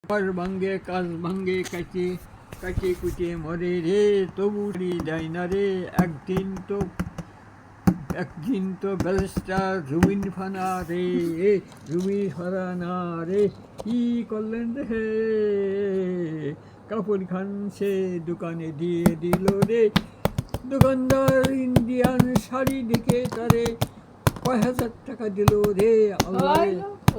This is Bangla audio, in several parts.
ঘর ভাঙ্গে কাজ ভাঙ্গে কাটে কাটে কুটে মরে রে, তবু দেয় না রে। একদিন তো ব্যালেস্টা জমিন ফানা রে, জমি ফানা রে। কি করলেন রে, কাপড় খান সে দোকানে দিয়ে দিল রে। দোকানদার ইন্ডিয়ান শাড়ি দেখে তারে কয় হাজার টাকা দিল রে। আল্লাহ,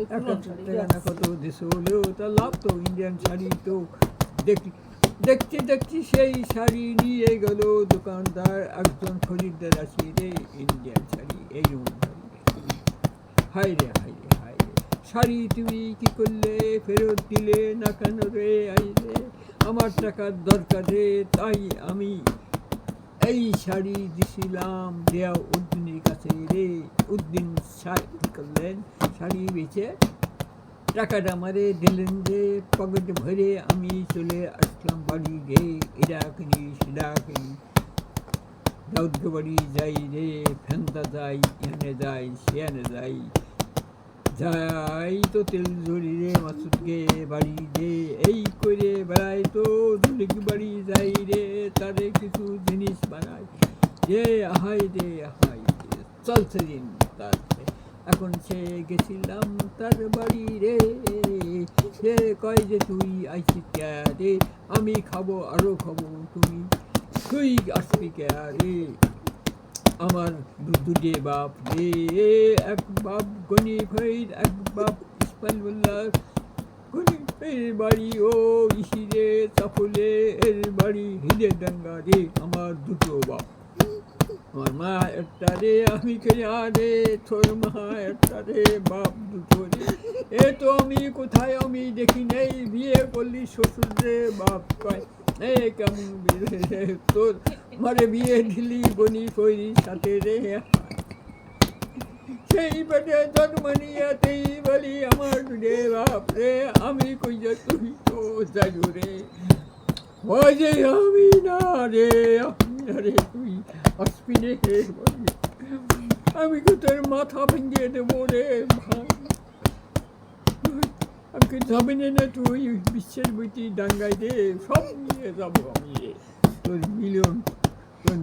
1,000 টাকা না কত দেশ হলেও তা লাভ তো। ইন্ডিয়ান শাড়ি তো দেখতে দেখতে সেই শাড়ি নিয়ে গেল দোকানদার। একজন খরিদ্দার আসি রে, ইন্ডিয়ান শাড়ি এই হাই রে হাই রে হাই রে। শাড়ি তুমি কি করলে, ফেরত দিলে না কেন রে? আই রে, আমার টাকার দরকার রে, তাই আমি এই শাড়ি দিছিলাম দেয়া উদ্দিনের কাছে রে। উদ্দিন কি করলেন, শাড়ি বেচে টাকাটা আমারে দিলেন রে। পকেটে ভরে আমি চলে আসলাম বাড়ি রে। এরা কিনি সেটা কিনি, দাউদকে বাড়ি যাই রে। ফেন্তা যাই, এনে যাই সেনে যাই, যাই তো তেল ঝরি রে। মাসুদকে বাড়ি রে, এই করে বেড়াই তো দুলিক বাড়ি যাই রে। তারে কিছু জিনিস বানাই রে। আহাই রে আহাই রে, চলছে দিন তার। এখন সে গেছিলাম তার বাড়ি রে। সে কয় যে তুই আইসি কে রে, আমি খাবো আরো খাবো, তুই আসবি কে রে? আমার দুটে বাপ রে, এক বাপ গনি ভাইয়ের, এক বাপ ইসমাইলুল্লাহ গনিফের বাড়ি ও ইসিরে চাপলে এর বাড়ি হিদের ডাঙ্গা রে। আমার দুটো বাপ, আমার মা একটা রে, আমি কেনা রে। তোর মা একটা রে, বাপ দুটো রে। এ তো আমি কোথায় আমি দেখি নেই। বিয়ে করলি শ্বশুর রে, বাপ কয় এ কেমন রে তোর, মারে বিয়ে দিলি গনি ফইরির সাথে রে। সেই পেটে জন্ম নিয়েতেই বলি আমার রে বাপ রে, আমি কইয়া তুই তো জানু রে। ওই যে আমি না রে, আমি না রে, তুই আসবি রে বলি। আমি তো তোর মাথা ভেঙে দেবো রে ভাই। আমি যাবি না তুই বিশ্বের বইটি ডাঙ্গাই রে, সব নিয়ে যাবো আমি রে। তোর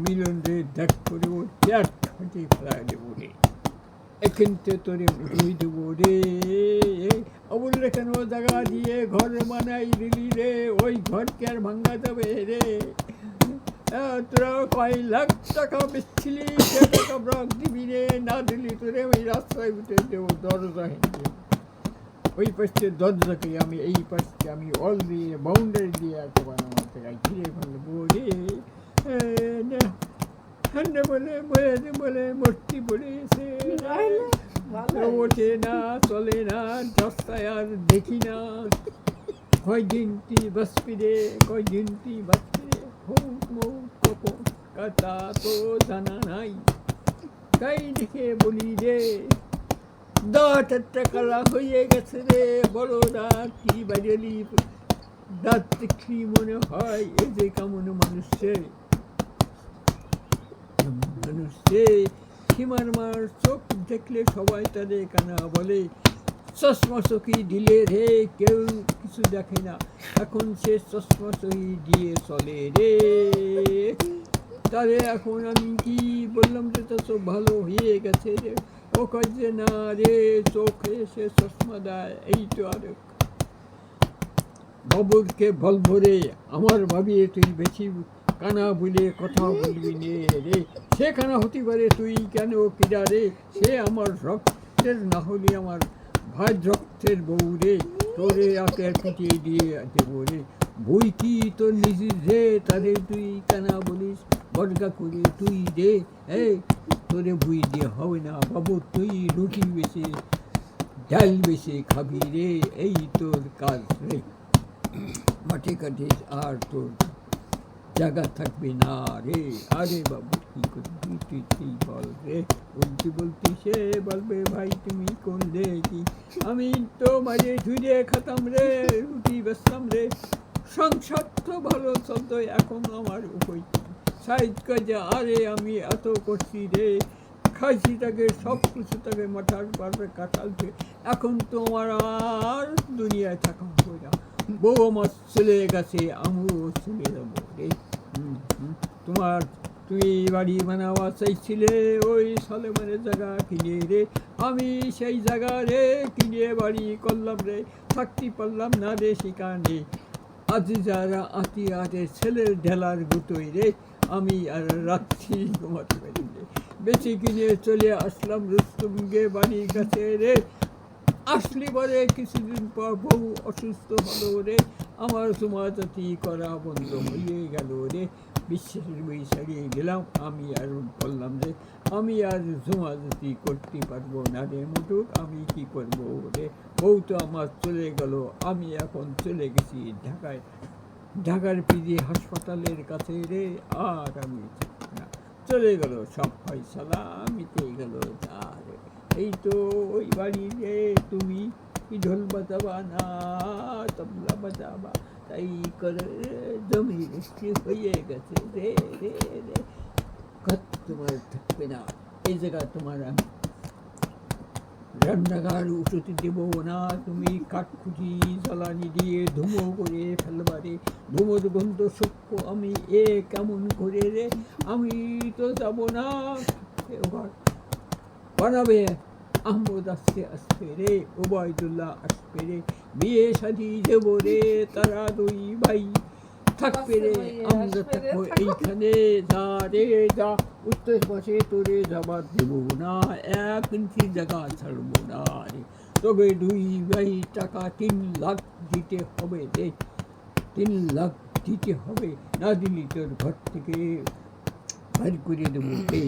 মিলন রে দেখ করে ওর পেট ফাটে ফেলা দেবো রে। এখানতে তোরে উঠেই দেবো রে। অবলে কেন জায়গা দিয়ে ঘর বানাই দিলি রে, ওই ঘরকে আর ভাঙ্গা যাবে রে। তোরা কয় লাখ টাকা বেচছিলি, সে টাকা ব্রক দিবি রে। না দিলি তোরে ওই রাস্তায় উঠে দেবো, দরজা হেঁটে। ওই পাশে দরজাকে আমি, এই পাশে আমি অল দিয়ে বাউন্ডারি দিয়ে একটা বানাতে ঘিরে ফেলবো রে। বলে মূর্তি বলেছে, ওঠে না চলে না রাস্তায় আর দেখি না। কয়দিন তুই বাঁচবি রে, কয়দিন তুই বাঁচবি রে। কথা তো জানা নাই, তাই দেখে বলি রে। দাঁত একটা কালা হয়ে গেছে রে, বড় দাঁত কি বাজলি। দাঁত দেখি মনে হয় এই যে কেমন মানুষ সীমার মার চোখ দেখলে সবাই তাদের কানা বলে। চশমা চকি দিলে রে, কেউ কিছু দেখে না। এখন সে চশমা চকি দিয়ে চলে রে। তারে এখন আমি কি বললাম যে তো চোখ ভালো হয়ে গেছে রে। ও কয় যে না রে, চোখে সে চশমা দেয়। এই তো আর বাবুরকে বলবো রে, আমার ভাবিয়ে তুই বেশি কানা বলে কথা বলবি নে রে। সে কানা হতে পারে, তুই কেন কিরা রে? সে আমার রক্তের না হলে আমার ভাই রক্তের বউ রে। তোরে আকে পিটিয়ে দিয়ে দেবো রে। বই কি তোর নিজের রে, তাদের তুই কানা বলিস বর্গা করে তুই রে। এই তোরে বই দিয়ে হবে না বাবু, তুই রুটি বেশি ডাল বেশি খাবি রে। এই তোর কাজ রে, মাঠে কাটে আর তোর জায়গা থাকবে না রে। আরে বাবু কি করবি তুই বল রে। বলতে সে বলবে ভাই তুমি করলে কি, আমি তো মাঝে ধুয়ে খাতাম রে, রুটি বেচতাম রে। সংসার তো ভালো চলতো, এখন আমার উপায় সাইজ কাজে আরে আমি এত করছি রে। খাইছি তাকে সব কিছু, তাকে মাথার পারবে কাটালছে। এখন তো আমার আর দুনিয়ায় থাকা হবে না। বউ আমার চলে গেছে, আমিও চলে যাবো রে। তুমি বাড়ি বানাওয়া চাইছিলে ওই সলেমানের জায়গা কিনে রে, আমি সেই জায়গা রে কিনে বাড়ি করলাম রে, থাকতে পারলাম না রে সেখানে। আজ যারা আতিয়ারে ছেলের ঢেলার গুটোই রে, আমি আর রাত্রি ঘুমাতে পারি রে। বেশি কিনে চলে আসলাম রুস্তমকে বাড়ির কাছে রে। আসলি পরে কিছুদিন পর বউ অসুস্থ হলো রে, আমার সমাজাতি করা বন্ধ হয়ে গেল রে। বিশ্বাসের বই ছাড়িয়ে গেলাম, আমি আর বললাম যে আমি আর সমাজাতি করতে পারবো না রে মোটুক, আমি কি করবো রে। বউ তো আমার চলে গেল, আমি এখন চলে গেছি ঢাকায়, ঢাকার পিজি হাসপাতালের কাছে রে। আর আমি না, চলে গেল সব ফয়সালা, মিটে গেল যা রে। এই তো ওই বাড়ি রে, তুমি কি ঢোল বাজাবা না তবলা বাজাবা, তাই করে জমি বৃষ্টি হয়ে গেছে রে রে রে। ঘর তোমার থাকবে না, এই জায়গা তোমার আমি রান্নাঘর উঠতে দেবো না, তুমি কাঠখুটি জ্বালানি দিয়ে ধুমো করে ফেলবারে। ধুমোর গন্ধ সক্ষ আমি কেমন করে রে, আমি তো যাব না। এবার বানাবে আহমদ আসতে আসবে রে, ওবায়দুল্লাহ আসবে রে, বিয়ে শাদি দেবো রে, তারা দুই ভাই থাকবে রে, আমরা থাকবো এইখানে। যা রে যা, উত্তর পাশে তোরে যাবার দেবো না, 1 ইঞ্চি জায়গা ছাড়বো না রে। তবে 2 ভাই টাকা 3 লাখ দিতে হবে রে, 3 লাখ দিতে হবে, না দিলি তোর ঘর থেকে বাইর করে দেবো রে।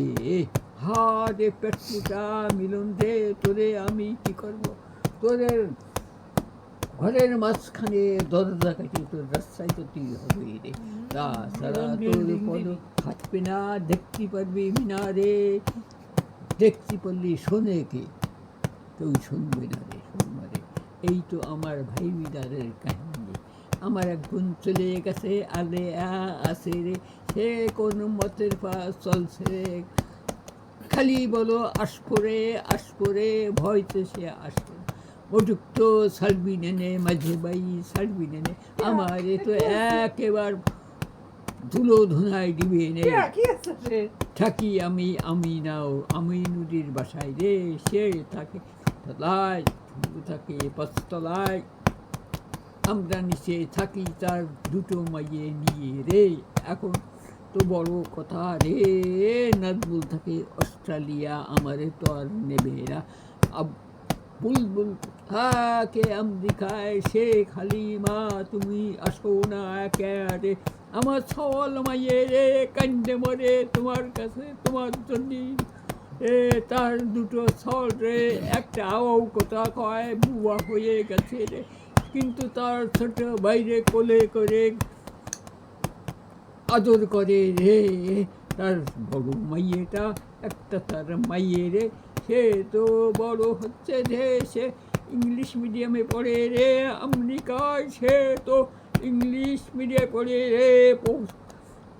হা রে পেটপুটা মিলন রে, তোরে আমি কি করবো, তোদের ঘরের মাঝখানে দরজা কাটি তোর রাস্তায় তো হবে রে। তাছাড়া তোর পদ খাটবে না, দেখতে পারবি না রে, দেখতে পারলি শোনে কে, কেউ শুনবে না রে, শুনবে রে। এই তো আমার ভাই বিদারের কাহিনী। আমার এক বোন চলে গেছে, আলে আছে রে, সে কোন মতের পাশ চলছে রে, খালি বলো আসপরে ভয়তে সে আসবে। উপযুক্ত সার্বি নেনে মাঝে বাই সার্বি নেনে, আমার তো একেবার ধুলো ধুনায় ডিবে নে থাকি আমি। আমি নাও আমি নদীর বাসায় রে, সে থাকে তলায়, থাকে 5 তলায়, আমরা নিচে থাকি তার 2 মাইয়ে নিয়ে রে। এখন তো বড় কথা রে, নাজবুল থাকে অস্ট্রেলিয়া, আমারে তো আর নেবে না। বুলবুল থাকে আমেরিকায়, সে খালি মা তুমি আসো না একেবারে, আমার ছল মাইয়ে রে কান্দে মরে তোমার কাছে, তোমার জন্য তার 2 ছল রে, একটা আও কথা কয় বুয়া হয়ে গেছে রে, কিন্তু তার ছোট বাইরে কোলে করে আদর করে রে। তার বড় মাইয়েটা একটা তার মাইয়ে রে, সে তো বড় হচ্ছে রে, সে ইংলিশ মিডিয়ামে পড়ে রে, আমেরিকায় সে তো ইংলিশ মিডিয়ামে পড়ে রে,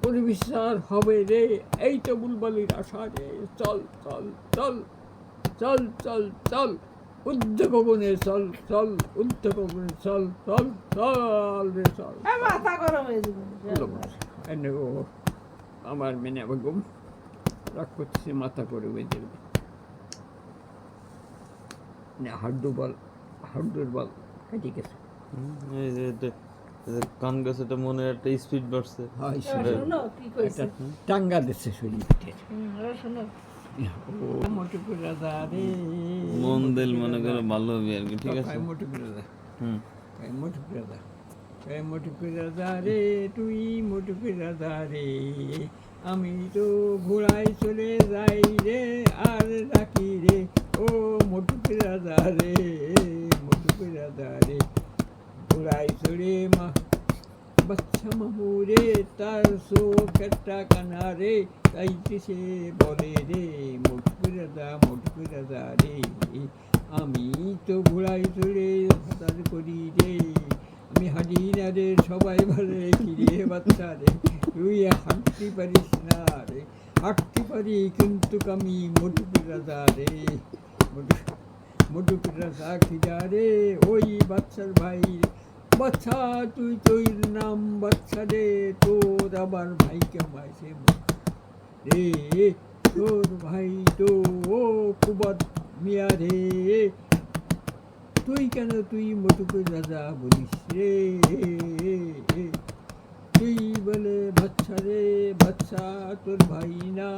পরিবেশার হবে রে। এই তো বুলবুলির আশা রে, চল চল চল চল চল চল উদ্যোগনে চল চল উদ্যোগনে চল চল চল রে চল। মাথা গরম হয়ে যাবে আমার মেনে বেগম রাগ করছে, মাথা করে বেঁধে দেবে হাড্ডুর বল কাটি গেছে। এই যে কান গেছে, এটা মনে একটা স্পিড বাড়ছে, টাঙ্গা দিচ্ছে শরীর। মোটুকু রাজা রে, মন দিল মনে করে ভালো হবে আর কি, ঠিক আছে। মোটুকু রাজা, মোটুকু রাজা, মোটুকু রাজা রে, তুই মোটুকু রাজা রে, আমি তো ঘোড়ায় চলে যাই রে, আর রাখি রে ও মোটুকু রাজা রে, মোটুকু রাজা রে। ঘোড়ায় চড়ে বাচ্চা মামু রে, তার চোখ একটা কানা রে, তাইতে সে বলে রে মোটুকু রাজা রে, আমি তো ঘোড়ায় চড়ে হাতার করি রে, আমি হাঁটি না রে, সবাই বলে কি রে বাচ্চা রে, তুই হাঁটতে পারিস না রে। হাঁটতে পারি কিন্তু আমি মোটুকু রাজা রে, মোটুকু রাজা খিদা রে, ওই বাচ্চার ভাই বাচ্চা তুই তোর নাম বাচ্চা রে, তোর আবার ভাইকে মাইছে রে, তোর ভাই তো কুবত মিয়া রে, তুই কেন তুই মটুকুর রাজা বলিস রে, তুই বলে বাচ্চা রে, বাচ্চা তোর ভাই না,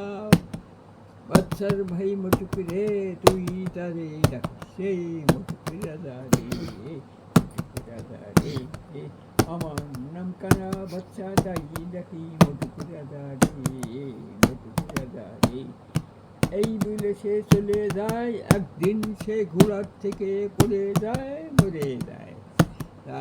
বাচ্চার ভাই মটুকু রে, তুই তারে ডাকিস রে, মটুকু রাজা রে, মটুকু রাজা রে, আমার নাম কানা বাচ্চা তাই ডাকি মটুকু রাজা রে, মটুকু রাজা রে। এই বলে সে চলে যায়, একদিন সে ঘোড়ার থেকে পড়ে যায়, মরে যায়। তা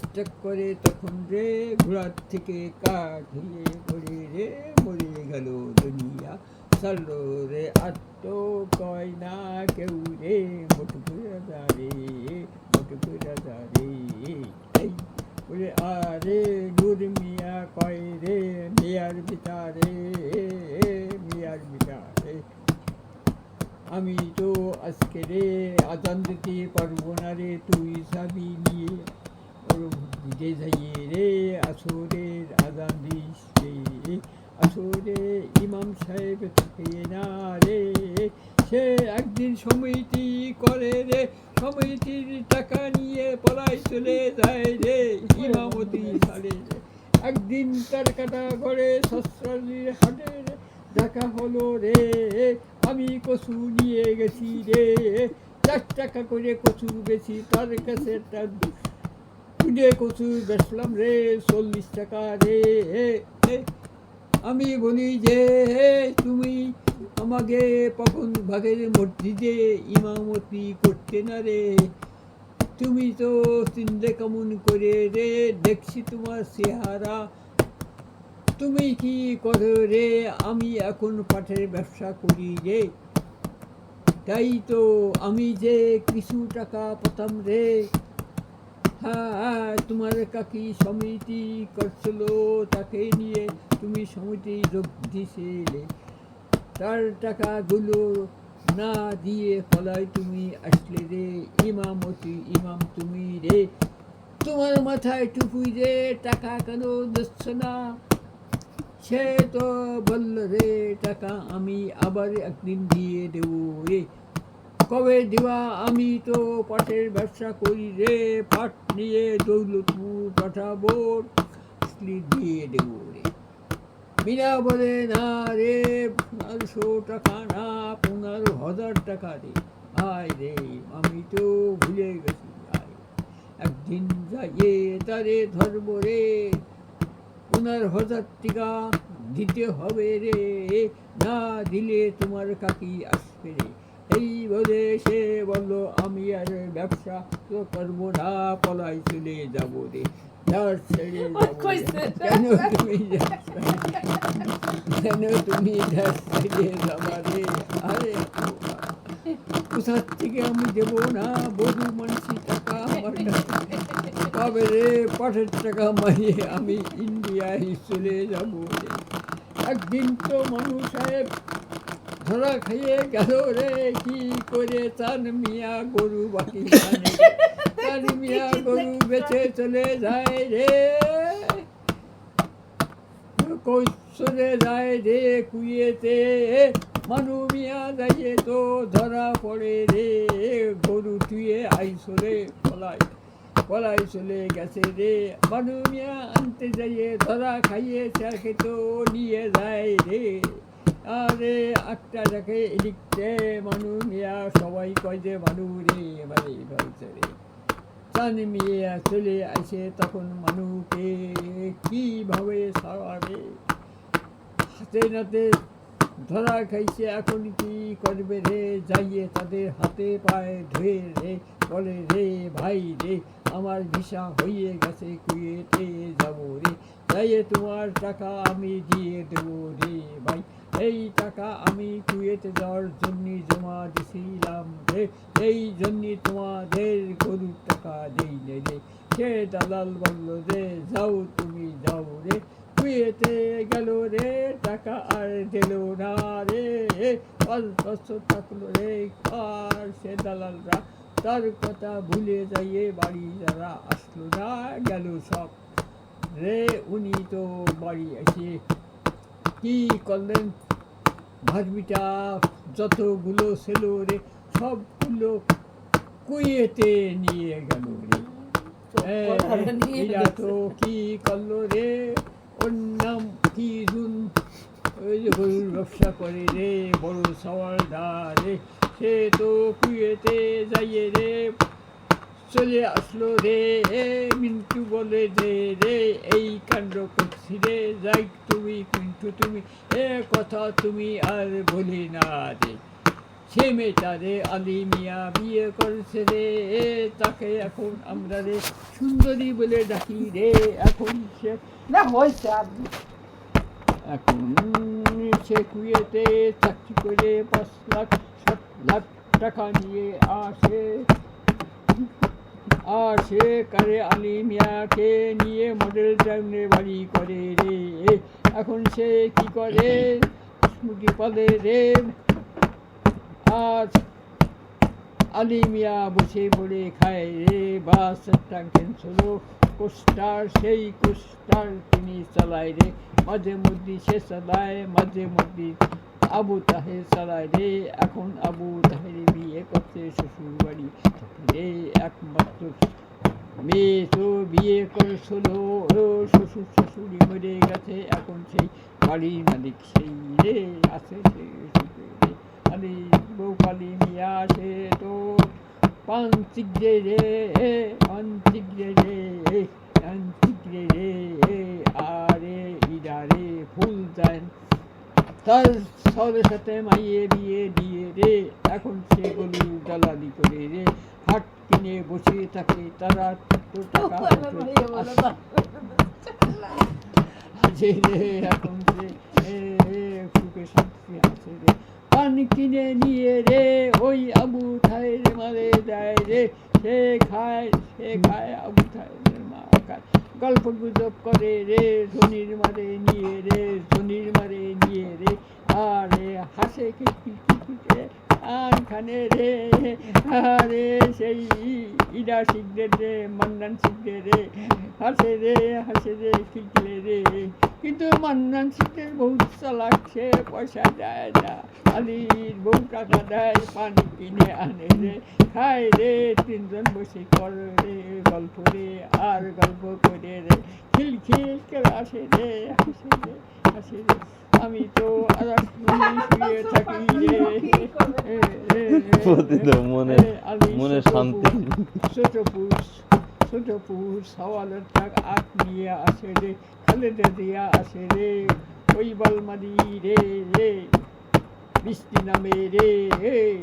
স্ট্রোক করে তখন রে, ঘোড়ার থেকে কাঠ হয়ে পড়ে রে, মরে গেল দুনিয়া সারলো রে, আর তো কয় না কেউ রে, মটুকু রাজা রে, মটুকু রাজা রে। এই বলে আরে নূর মিয়া কয় রে, মিয়ার বিচারে, মিয়ার বিচারে, আমি তো আজকে রে আজান দিতে পারবো না রে, তুই যাবি নিয়ে ওর দিতে যাইয়ে রে, আসরের আজান দিস রে, আসরে ইমাম সাহেব থাকে না রে, সে একদিন সমিতি করে রে, সমিতির টাকা নিয়ে পলাই চলে যায় রে, ইমামতি সারে রে। একদিন তার কাটা করে শস্ত্রালির হাটে দেখা হলো রে, আমি কচু নিয়ে গেছি রে, 4 টাকা করে কচু বেশি, তার কাছে তার কুড়ে কচু বেচলাম রে 40 টাকা রে। আমি বলি যে তুমি আমাকে কখন ভাগের মসজিদে ইমামতি করতে না রে, তুমি তো চিনতে কেমন করে রে, দেখছি তোমার চেহারা, তুমি কি করো রে, আমি এখন পাটের ব্যবসা করি রে, তাই তো আমি যে কিছু টাকা পেতাম রে। হ্যাঁ, তোমার কাকি সমিতি করছিল, তাকে নিয়ে তুমি সমিতি যোগ দিছিলে, তার টাকাগুলো না দিয়ে ফলায় তুমি আসলে রে, ইমামতি ইমাম তুমি রে, তোমার মাথায় টুপি রে, টাকা কেন দিচ্ছ না? সে তো বলল রে, টাকা আমি আবার একদিন দিয়ে দেবো রে। কবে দেওয়া? আমি তো পাটের ব্যবসা করি রে, পাট নিয়ে দৌলতপুর পাঠাবো, দিয়ে দেবো রে। মিনা বলে না রে, 1500 টাকা না, 15,000 টাকা রে। আয় রে, আমি তো ভুলে গেছি, আয় একদিন যাইয়ে তারে ধরবো রে, 15,000 টাকা দিতে হবে রে, না দিলে তোমার কাকি আসবে রে। এই বলে সে বলল আমি আর ব্যবসা তো করবো না, পলাই চলে যাবো রে, দেশ ছেড়ে যাবো রে। কেন তুমি দেশ ছেড়ে যাবা রে? আরে কোথার থেকে আমি দেবো না, বহু মানুষই টাকা আমার কাছে পাবে রে, পাটের টাকা মারিয়ে আমি ইন্ডিয়ায় চলে যাবো রে। একদিন তো মানুষ সাহেব ধরা খাইয়ে গেল রে, কি করে চান মিয়া গরু বাকি জানে, চান মিয়া গরু বেচে চলে যায় রে, চলে যায় রে কুয়েতে, মানু মিয়া যাইয়ে তো ধরা পড়ে রে, গরু তুয়ে আইসো রে, পলাই চলে গেছে রে, মানু মিয়া আনতে যাইয়ে ধরা খাইয়ে তাকে তো নিয়ে যায় রে। আরে একটা দেখে এদিকতে মানু মিয়া, সবাই কয় যে মানু রে এবারে ধরছে রে। চান মিয়া চলে আসে তখন মানুকে কিভাবে সারাবে, হাতে নাতে ধরা খাইছে, এখন কি করবে রে, যাইয়ে তাদের হাতে পায়ে ধুয়ে রে, বলে রে ভাই রে, আমার ভিসা হয়ে গেছে, কুয়েতে যাবো রে, যাইয়ে তোমার টাকা আমি দিয়ে দেবো রে ভাই, এই টাকা আমি কুয়েতে যাওয়ার জন্য জমা দিছিলাম রে, এই জন্য তোমাদের গরুর টাকা দেই নে রে। সে দালাল বলল রে, যাও তুমি যাও রে, কুয়েতে গেল রে, টাকা আর দিল না রে, 5 বছর থাকলো রে, আর সে দালালরা তার কথা ভুলে যাইয়ে বাড়ি যারা আসলো না গেল সব রে। উনি তো বাড়ি এসে কি করলেন, ভাজবিটা যতগুলো ছিল রে সবগুলো কুয়েতে নিয়ে গেল রে। এরা তো কি করলো রে, ওর নাম কি জুন, ওই যে গরুর ব্যবসা করে রে, বড় সওয়ালদার রে, সে তো কুয়েতে যাইয়ে রে চলে আসলো রে। মিন্টু বলে রে এই কাণ্ড করছি রে, যাই তুমি কিন্তু তুমি এ কথা তুমি আর বলি না রে। সে মেয়েটা রে আলী মিয়া বিয়ে করছে রে, তাকে এখন আমরা রে সুন্দরী বলে ডাকি রে। এখন সে না হয়েছে আর এখন সে কুয়েতে চাকরি করে 5 লাখ 7 লাখ টাকা নিয়ে আসে কারে আলী মিয়াকে নিয়ে মডেল টাউনে বাড়ি করে রে। এখন সে কি করে, স্মৃতি পালে রে। আজ আলী মিয়া বসে পড়ে খায় রে, বাস একটা ক্যান্সেল কোস্টার, সেই কোস্টার তিনি চালায় রে। মাঝে মধ্যে সে চালায়, মাঝে মধ্যে আবু তাহের চালায় রে। এখন আবু তাহের বিয়ে করতে শ্বশুর বাড়ি রে, একমাত্র মেয়ে তো বিয়ে করেছিল, শ্বশুর শাশুড়ি মরে গেছে, এখন সেই বাড়ির মালিক সেই রে আছে সে আলী বউ কালী মিয়া সে তো পাঞ্চিক রে পাঞ্চিক রে আরে ইদারে ফুল দেন তার সরের সাথে মাইয়ে বিয়ে দিয়ে রে। এখন সে গরুর দালালি করে রে, হাট কিনে বসে থাকে, তারা টাকা আছে রে। এখন সে সুখে শান্তি আছে রে, পান কিনে নিয়ে রে ওই আবু তাহের মারে দেয় রে। সে খায় আবু তাহের মা খায়, গল্প গুজব করে রে, ধনির মারে নিয়ে রে আরে হাসে খিটখিটে আনখানে রে। আরে সেই ইরা শিখবে রে, মান্নান শিখবে রে, হাসে রে খিলখিলে রে। কিন্তু মান্নান শিখতে বহুত চালাক, সে পয়সা দেয় না, আলীর বউ টাকা দেয়, পানি কিনে আনে রে, খায় রে, 3 জন বসে করে রে গল্প রে, আর গল্প করে রে খিলখিল করে আসে রে, হাসে রে। আমি তো শুয়ে থাকি রে, মনে শান্তি। ছোটপুর সওয়ালের টাকা আখ নিয়ে আসে রে, খালেদা দিয়া আসে রে, ওই বালমারি রে বৃষ্টি নামে রে,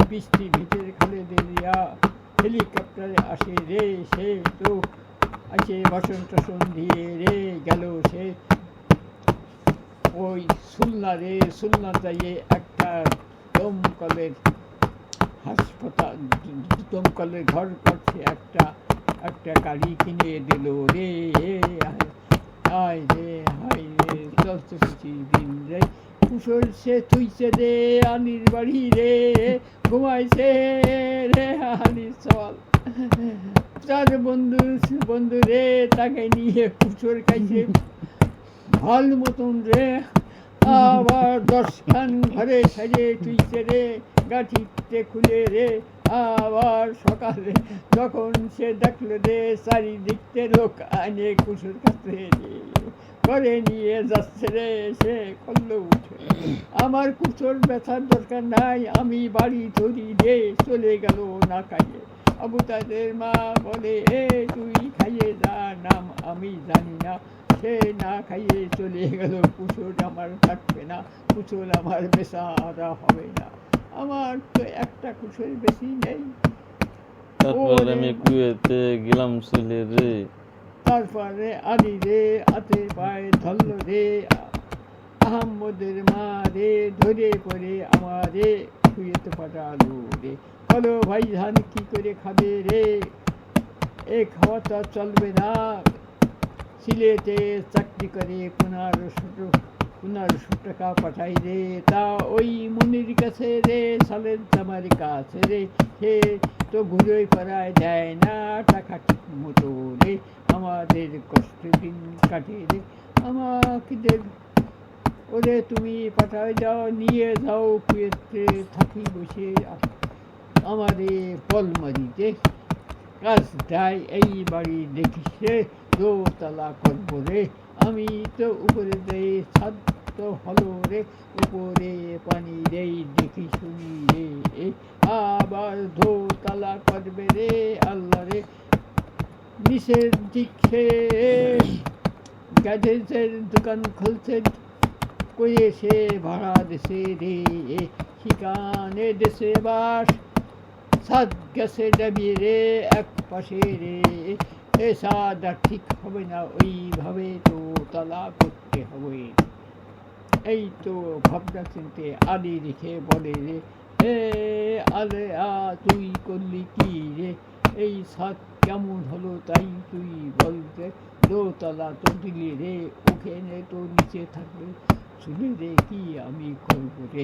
বৃষ্টি ভিতরে খালেদা দিয়া হেলিকপ্টারে আসে রে। সে তো আছে বাসন টাসন দিয়ে রে গেল সে ওই সুলনা যাইয়ে একটা দমকলের হাসপাতাল, দমকলের ঘর করছে, একটা গাড়ি কিনে দিল রে। হায় রে চলছে দিন রে, কুশল সে থুইছে রে আনির বাড়ি রে, ঘুমাইছে রে আনির সওয়াল, তার বন্ধু রে তাকে নিয়ে কুশল খাইছে ভাল মতন রে। আবার 10 খান ঘরে সাজে তুইছে রে, গাঠিতে খুলে রে। আবার সকালে যখন সে দেখলো রে চারিদিকতে লোক আনে কুসুর কাছে রে, করে নিয়ে যাচ্ছে রে, সে করলো উঠে আমার কুসুর ব্যথার দরকার নাই, আমি বাড়ি ধরি রে, চলে গেল না খাইয়ে। আবু তাদের মা বলে তুই খাইয়ে যা, নাম আমি জানি না। সে না খাইয়ে চলে গেল, কুসুর আমার থাকবে না, কুসুর আমার বেচারা হবে না, আমার তো একটা কুসুর বেশি নেই। তারপর আমি কুয়েতে গেলাম চলে রে, তারপরে আলী রে হাতে পায়ে ধরল রে, আহম্মদের মা রে ধরে করে আমারে কুয়েতে পাঠালো রে। বলো ভাই ধান কি করে খাবে রে, এ খাওয়াটা চলবে না, সিলেটে চাকরি করে 1500 1500 টাকা পাঠাই রে, তা ওই মনির কাছে রে, সালের জামার কাছে রে, সে তো ঘুরে পাড়ায় দেয় না টাকা ঠিক মতো রে, আমাদের কষ্ট দিন কাটে রে, আমাকে ওরে তুমি পাঠায় যাও, নিয়ে যাও কুয়েতে থাকি বসে আমারে পলমারিতে কাজ দেয় এই বাড়ি দেখিস রে, দোতলা করবো রে, আমি তো উপরে দেই ছাদ তো হলো রে, উপরে পানি দেই দেখি শুনি রে, আবার দোতলা করবে রে আল্লাহ রে, নিচের দিকে গ্যাজেটের দোকান খুলছে করে সে ভাড়া দেশে রে, সেখানে দেশে বাস ছাদ গেছে ডাবিয়ে রে এক পাশে রে, এ ছাদ আর ঠিক হবে না, ওইভাবে তো তালা করতে হবে। এই তো ভাবনা চিনতে আলি রেখে বলে রে, হে আলে তুই করলি কি রে, এই ছাদ কেমন হলো তাই তুই বলতে, দোতলা তো দিলি রে, ওখানে তো নিচে থাকবে শুনে রে, কি আমি করবো রে,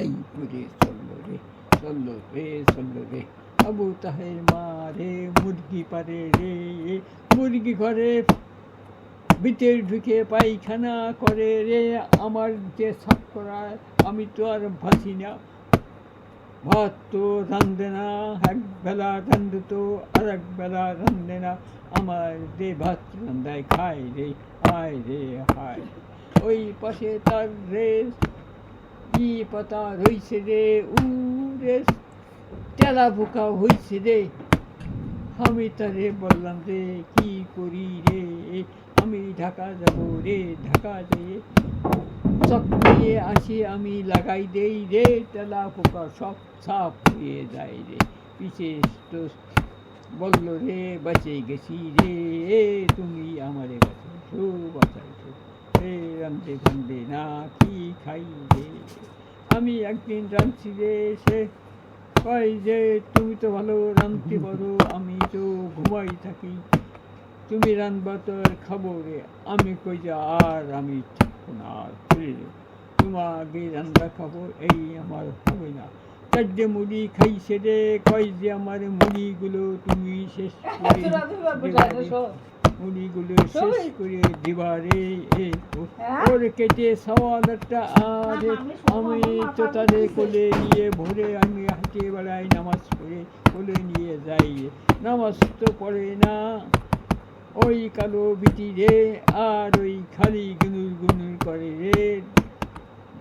এই করে চললো রে, চললো রে, চললো রে। আবু তাহের মা রে মুরগি পারে রে, মুরগি ঘরে ভিতর ঢুকে পায়খানা করে রে, আমার যে সাফ করা আমি তো আর ভাসি না, ভাত তো রান্ধে না, এক বেলা রান্ধে তো আর এক বেলা রান্ধে না, আমার যে ভাত রান্ধায় খায় রে, হায় রে হায়। ওই পাশে তার রে কি পাতা রইছে রে, উরে তেলা পোকা হয়েছে রে, আমি তারে বললাম রে কি করি রে, আমি ঢাকা যাব রে, ঢাকা যেয়ে চক দিয়ে আসি আমি লাগাই দেই রে, তেলা পোকা সব সাফ হয়ে যায় রে, পিছে তো বলল রে বাঁচে গেছি রে, তুমি আমারে বাঁচাইছো বাঁচাইছো রে, রান্ধে ফান্ধে না কি খাই রে, আমি একদিন রাঁধছি রে, সে কয় যে তুমি তো ভালো রাঁধতে পারো, আমি তো ঘুমাই থাকি, তুমি রাঁধবা তো আর খাবো রে, আমি কই যে আর আমি থাকবো না, আর চলে রে, তোমাকে রান্না খাবো এই আমার হবে না, চারটে মুড়ি খাইছে রে, কয় যে আমার মুড়িগুলো তুমি শেষ করে মুড়িগুলো শেষ করে দিবা রে, ওর কেটে সওয়ালটা আর আমি তো তাদের কোলে নিয়ে ভোরে আমি হাঁটে বেড়াই, নামাজ পড়ে কোলে নিয়ে যাই, নামাজ তো পড়ে না ওই কালো বিটি রে, আর ওই খালি গুনুর গুনুর করে রে,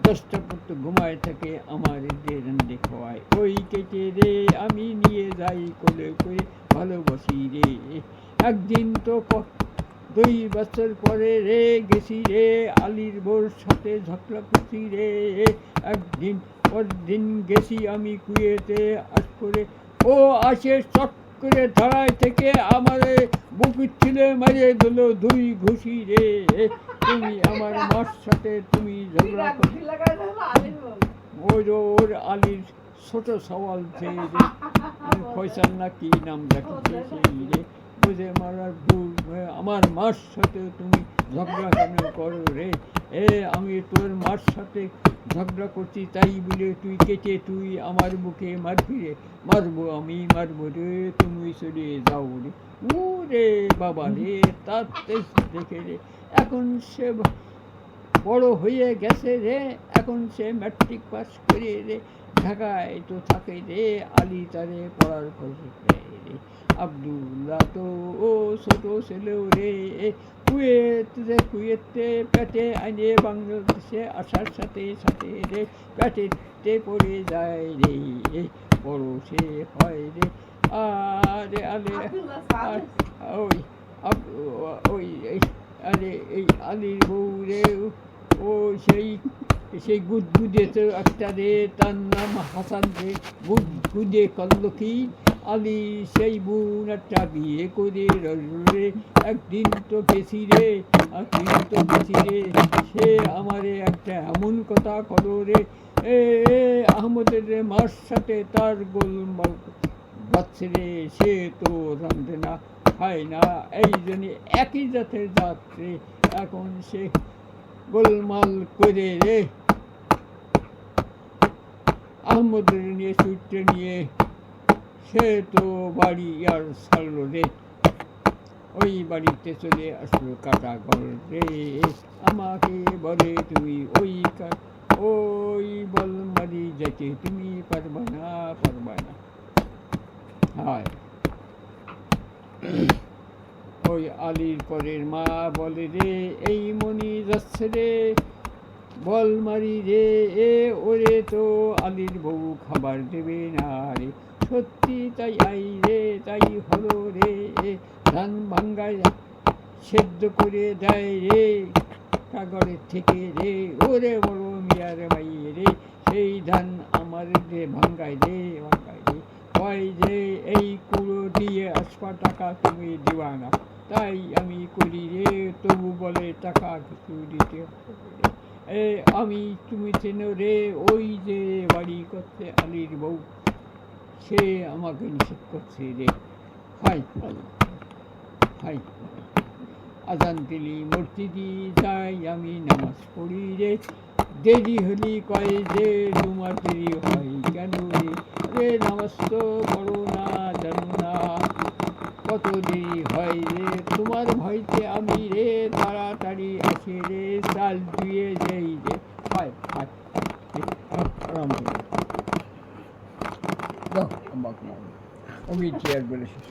10টা পর্যন্ত ঘুমায় থাকে, আমার যে রান্ধে খাওয়ায়, ওই কেটে রে আমি নিয়ে যাই কোলে করে ভালোবাসি রে, একদিন তো 2 বছর পরে রে গেছি রে, আলির বোর সাথে ঝগড়া করছি রে, একদিন পরদিন গেছি আমি কুয়েতে আস করে, ও আসে চট করে ধারায় থেকে আমার বুকুর ছিলে মারিয়ে দিল 2 ঘুষি রে, তুমি আমার মার সাথে তুমি ঝগড়া করছি, ওর আলির ছোট সওয়াল যে ফয়সাল না কি নাম রাখছে সেই রে, বুঝে মারার ভুল, আমার মার সাথে তুমি ঝগড়া কেন করো রে, আমি তোর মার সাথে ঝগড়া করছি তাই বলে তুই কেটে তুই আমার বুকে মারবি রে, মারবো আমি মারবো রে, তুমি চলে যাও রে, ও রে বাবা রে, তার দেখে রে, এখন সে বড় হয়ে গেছে রে, এখন সে ম্যাট্রিক পাস করে রে, ঢাকায় তো থাকে রে, আলী তারে পড়ার খরচ দেয় রে, আব্দুল্লাহ তো ও ছোট ছেলেও রে, কুয়েতে পেটে আনে বাংলাদেশে আসার সাথে সাথে রে, পেটেতে পড়ে যায় রে, বড় সে হয় রে, আর আলে ওই ওই আরে এই আলীর বউ রে, ও সেই গুদগুদে তো একটা রে, তার নাম হাসান রে, গুদগুদে করলো কি, আলী সেই বোন একটা বিয়ে করে রে, একদিন তো গেছি রে, সে আমারে একটা এমন কথা করো রে, আহমদের রে মার সাথে তার গোলমাল বাচ্চে রে, সে তো রান্ধে না খায় না, এই জন্য একই জাতের জাত রে, এখন সে গোলমাল করে রে আহমদের নিয়ে ছুটে নিয়ে সে তো বাড়ি আর ছাড়লো রে, ওই বাড়িতে চলে আসলো কাটা ঘর রে, আমাকে বলে তুমি ওই বলমারি যেতে তুমি পারবা না। হয় ওই আলীর পরের মা বলে রে, এই মনি যাচ্ছে রে বলমারি রে, ওরে তো আলীর বউ খাবার দেবে না রে, সত্যি তাই তাই হলো রে, ধান ভাঙ্গায় সেদ্ধ করে দেয় রে কাগরের থেকে রে, ওরে বড় মিয়ার মাই রে, সেই ধান আমার রে ভাঙ্গায় রে কয় যে এই কুড়ো দিয়ে আসবা টাকা তুমি দিবা না, তাই আমি করি রে, তবু বলে টাকা কিছু দিতে হবে। আমি তুমি চেনো রে, ওই যে বাড়ি করছে আলীর বউ, সে আমাকে নিষেধ করছে রে। হাই আজান দিলি মসজিদি যাই আমি নামাজ পড়ি রে, দেরি হলি কয় যে তোমার দেরি হয় কেন রে, নামাজ তো পড়ো না জানো না কত দেরি হয় রে, তোমার ভয়তে আমি রে তাড়াতাড়ি আসে রে, চাল ধুয়ে যাই রে। হায় আরাম আমি চেয়ার বলে শেষ